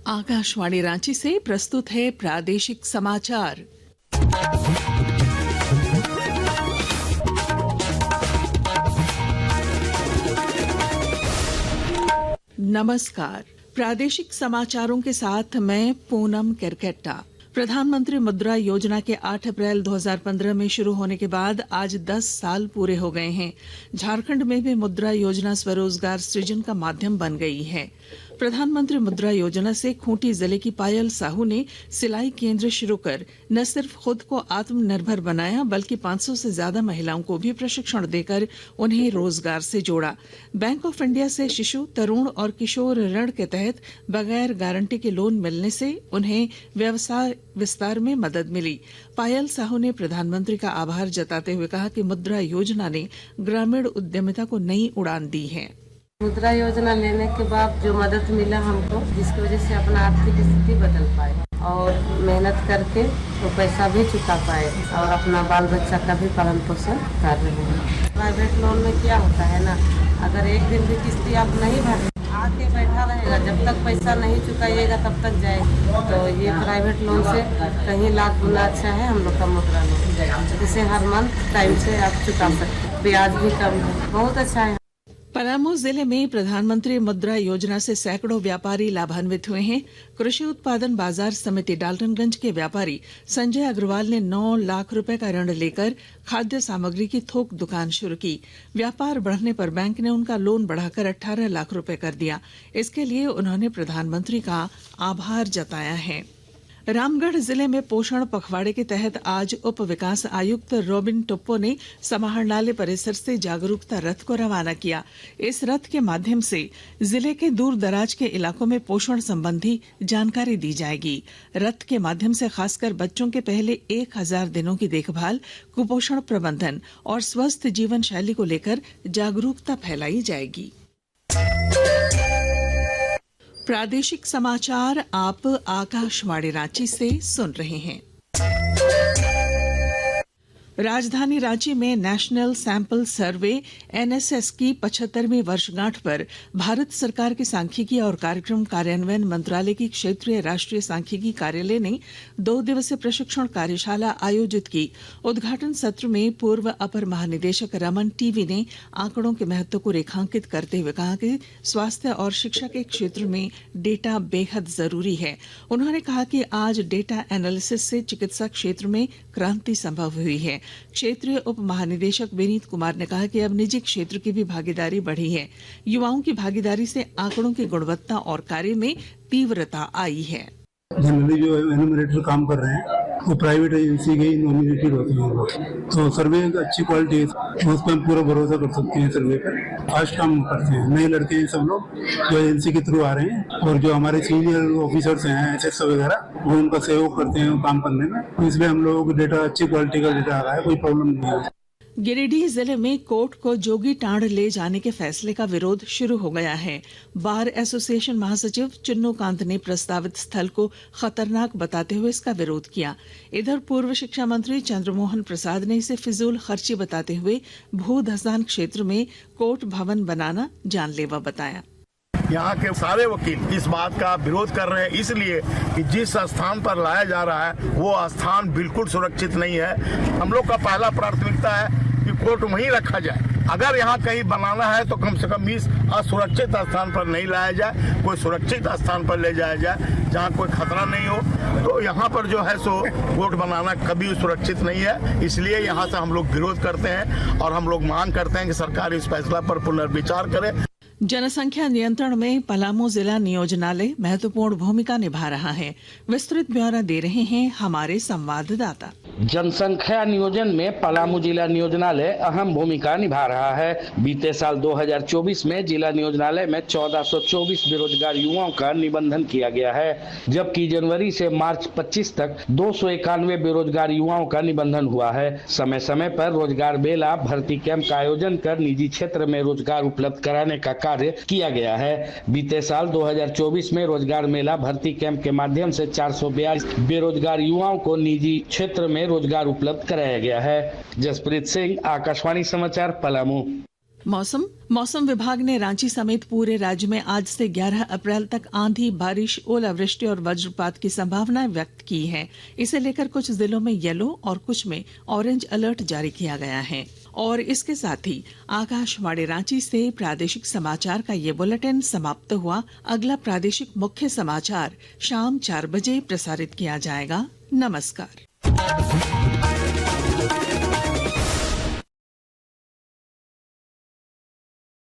आकाशवाणी रांची से प्रस्तुत है प्रादेशिक समाचार। नमस्कार, प्रादेशिक समाचारों के साथ मैं पूनम केरकेट्टा। प्रधानमंत्री मुद्रा योजना के 8 अप्रैल 2015 में शुरू होने के बाद आज 10 साल पूरे हो गए हैं। झारखंड में भी मुद्रा योजना स्वरोजगार सृजन का माध्यम बन गई है। प्रधानमंत्री मुद्रा योजना से खूंटी जिले की पायल साहू ने सिलाई केंद्र शुरू कर न सिर्फ खुद को आत्मनिर्भर बनाया बल्कि 500 से ज्यादा महिलाओं को भी प्रशिक्षण देकर उन्हें रोजगार से जोड़ा। बैंक ऑफ इंडिया से शिशु, तरुण और किशोर ऋण के तहत बगैर गारंटी के लोन मिलने से उन्हें व्यवसाय विस्तार में मदद मिली। पायल साहू ने प्रधानमंत्री का आभार जताते हुए कहा कि मुद्रा योजना ने ग्रामीण उद्यमिता को नई उड़ान दी है। मुद्रा योजना लेने के बाद जो मदद मिला हमको, जिसकी वजह से अपना आर्थिक स्थिति बदल पाए और मेहनत करके तो पैसा भी चुका पाए और अपना बाल बच्चा का भी पालन पोषण कर रहे हैं। प्राइवेट लोन में क्या होता है ना, अगर एक दिन भी किस्ती आप नहीं भरे आके बैठा रहेगा, जब तक पैसा नहीं चुकाइएगा तब तक जाएगी। तो ये प्राइवेट लोन से कहीं लाख गुना अच्छा है हम लोग का मुद्रा लोन, जिसे हर मंथ टाइम से आप चुका सकते, ब्याज भी कम है, बहुत अच्छा है। पलामू जिले में प्रधानमंत्री मुद्रा योजना से सैकड़ों व्यापारी लाभान्वित हुए हैं। कृषि उत्पादन बाजार समिति डाल्टनगंज के व्यापारी संजय अग्रवाल ने 9 लाख रुपए का ऋण लेकर खाद्य सामग्री की थोक दुकान शुरू की। व्यापार बढ़ने पर बैंक ने उनका लोन बढ़ाकर 18 लाख रुपए कर दिया। इसके लिए उन्होंने प्रधानमंत्री का आभार जताया है। रामगढ़ जिले में पोषण पखवाड़े के तहत आज उप विकास आयुक्त रोबिन टोप्पो ने समाहरणालय परिसर से जागरूकता रथ को रवाना किया। इस रथ के माध्यम से जिले के दूर दराज के इलाकों में पोषण संबंधी जानकारी दी जाएगी। रथ के माध्यम से खासकर बच्चों के पहले 1000 दिनों की देखभाल, कुपोषण प्रबंधन और स्वस्थ जीवन शैली को लेकर जागरूकता फैलाई जाएगी। प्रादेशिक समाचार आप आकाशवाणी रांची से सुन रहे हैं। राजधानी रांची में नेशनल सैंपल सर्वे एनएसएस की 75वीं वर्षगांठ पर भारत सरकार के सांख्यिकी और कार्यक्रम कार्यान्वयन मंत्रालय की क्षेत्रीय राष्ट्रीय सांख्यिकी कार्यालय ने 2 दिवसीय प्रशिक्षण कार्यशाला आयोजित की। उद्घाटन सत्र में पूर्व अपर महानिदेशक रमन टीवी ने आंकड़ों के महत्व को रेखांकित करते हुए कहा कि स्वास्थ्य और शिक्षा के क्षेत्र में डेटा बेहद जरूरी है। उन्होंने कहा कि आज डेटा एनालिसिस से चिकित्सा क्षेत्र में क्रांति संभव हुई है। क्षेत्रीय उप महानिदेशक विनीत कुमार ने कहा कि अब निजी क्षेत्र की भी भागीदारी बढ़ी है। युवाओं की भागीदारी से आंकड़ों की गुणवत्ता और कार्य में तीव्रता आई है। जनरली जो एनुमरेटर काम कर रहे हैं वो प्राइवेट एजेंसी के नॉमिनेटेड होते हैं, तो सर्वे अच्छी क्वालिटी है, उस पर हम पूरा भरोसा कर सकते हैं। सर्वे पर फास्ट काम करते हैं। नए लड़के हैं सब लोग जो एजेंसी के थ्रू आ रहे हैं और जो हमारे सीनियर ऑफिसर्स हैं एसएस वगैरह, वो उनका सहयोग करते हैं काम करने में। तो इसलिए हम लोग डेटा अच्छी क्वालिटी का डेटा आ रहा है, कोई प्रॉब्लम नहीं है। गिरिडीह जिले में कोर्ट को जोगीटांड़ ले जाने के फैसले का विरोध शुरू हो गया है। बार एसोसिएशन महासचिव चिन्नू कांत ने प्रस्तावित स्थल को खतरनाक बताते हुए इसका विरोध किया। इधर पूर्व शिक्षा मंत्री चंद्रमोहन प्रसाद ने इसे फिजूल खर्ची बताते हुए भू धसान क्षेत्र में कोर्ट भवन बनाना जानलेवा बताया। यहाँ के सारे वकील इस बात का विरोध कर रहे हैं, इसलिए कि जिस स्थान पर लाया जा रहा है वो स्थान बिल्कुल सुरक्षित नहीं है। हम लोग का पहला प्राथमिकता है कि कोर्ट वहीं रखा जाए। अगर यहाँ कहीं बनाना है तो कम से कम इस असुरक्षित स्थान पर नहीं लाया जाए, कोई सुरक्षित स्थान पर ले जाया जाए जहाँ कोई खतरा नहीं हो। तो यहाँ पर जो है सो कोर्ट बनाना कभी सुरक्षित नहीं है, इसलिए यहाँ से हम लोग विरोध करते हैं और हम लोग मांग करते हैं कि सरकार इस फैसला पर पुनर्विचार करे। जनसंख्या नियंत्रण में पलामू जिला नियोजनालय महत्वपूर्ण भूमिका निभा रहा है। विस्तृत ब्यौरा दे रहे हैं हमारे संवाददाता। जनसंख्या नियोजन में पलामू जिला नियोजनालय अहम भूमिका निभा रहा है। बीते साल 2024 में जिला नियोजनालय में 1424 बेरोजगार युवाओं का निबंधन किया गया है, जबकि जनवरी से मार्च 25 तक 291 बेरोजगार युवाओं का निबंधन हुआ है। समय समय पर रोजगार मेला, भर्ती कैंप का आयोजन कर निजी क्षेत्र में रोजगार उपलब्ध कराने का कार्य किया गया है। बीते साल 2024 में रोजगार मेला, भर्ती कैंप के माध्यम से 442 बेरोजगार युवाओं को निजी क्षेत्र में रोजगार उपलब्ध कराया गया है। जसप्रीत सिंह, आकाशवाणी समाचार, पलामू। मौसम विभाग ने रांची समेत पूरे राज्य में आज से 11 अप्रैल तक आंधी, बारिश, ओलावृष्टि और वज्रपात की संभावना व्यक्त की है। इसे लेकर कुछ जिलों में येलो और कुछ में ऑरेंज अलर्ट जारी किया गया है। और इसके साथ ही आकाशवाणी रांची से प्रादेशिक समाचार का ये बुलेटिन समाप्त हुआ। अगला प्रादेशिक मुख्य समाचार शाम 4 बजे प्रसारित किया जाएगा। नमस्कार।